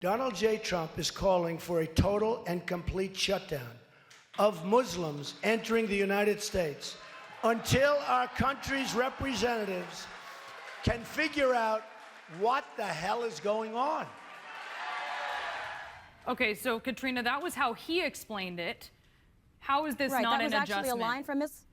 Donald J. Trump is calling for a total and complete shutdown of Muslims entering the United States until our country's representatives can figure out what the hell is going on. Okay, so Katrina, that was how he explained it. How is this Right, not that was an actually adjustment? a line from his.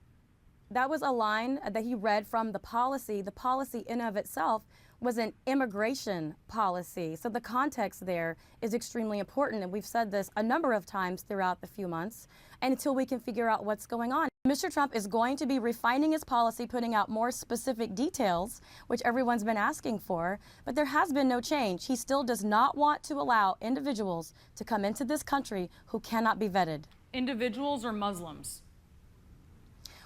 That was a line that he read from the policy. The policy in of itself was an immigration policy. So the context there is extremely important. And we've said this a number of times throughout the few months, and until we can figure out what's going on. Mr. Trump is going to be refining his policy, putting out more specific details, which everyone's been asking for, but there has been no change. He still does not want to allow individuals to come into this country who cannot be vetted. Individuals or Muslims?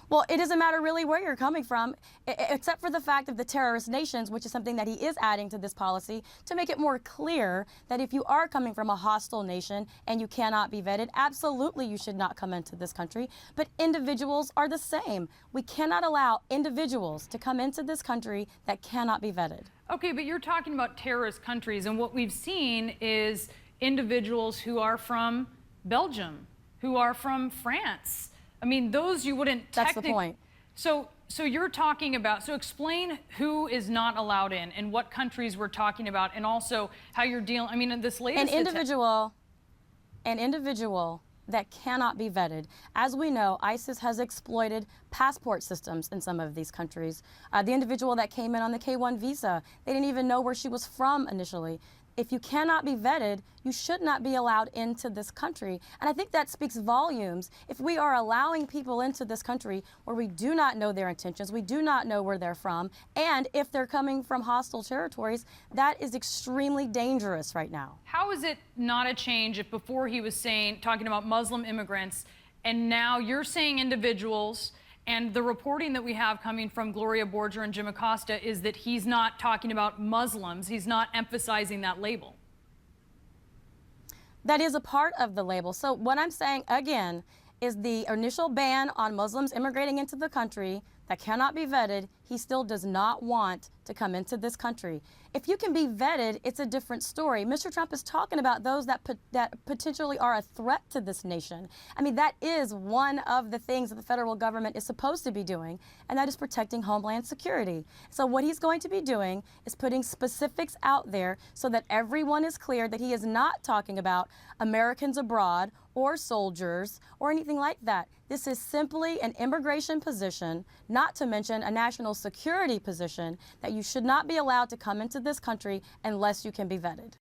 Well, it doesn't matter really where you're coming from, except for the fact of the terrorist nations, which is something that he is adding to this policy to make it more clear that if you are coming from a hostile nation and you cannot be vetted, absolutely you should not come into this country. But individuals are the same. We cannot allow individuals to come into this country that cannot be vetted. Okay, but you're talking about terrorist countries, and what we've seen is individuals who are from Belgium, who are from France. I mean, those you wouldn't That's the point. So you're talking about, so explain who is not allowed in and what countries we're talking about, and also how you're dealing, I mean, in this latest... An individual that cannot be vetted. As we know, ISIS has exploited passport systems in some of these countries. The individual that came in on the K-1 visa, they didn't even know where she was from initially. If you cannot be vetted, you should not be allowed into this country. And I think that speaks volumes. If we are allowing people into this country where we do not know their intentions, we do not know where they're from, and if they're coming from hostile territories, that is extremely dangerous right now. How is it not a change if before he was talking about Muslim immigrants, and now you're saying individuals, and the reporting that we have coming from Gloria Borger and Jim Acosta is that he's not talking about Muslims. He's not emphasizing that label. That is a part of the label. So what I'm saying, again, is the initial ban on Muslims immigrating into the country that cannot be vetted, he still does not want to come into this country. If you can be vetted, it's a different story. Mr. Trump is talking about those that potentially are a threat to this nation. I mean, that is one of the things that the federal government is supposed to be doing, and that is protecting Homeland Security. So what he's going to be doing is putting specifics out there so that everyone is clear that he is not talking about Americans abroad or soldiers or anything like that. This is simply an immigration position, not to mention a national security position, that you should not be allowed to come into this country unless you can be vetted.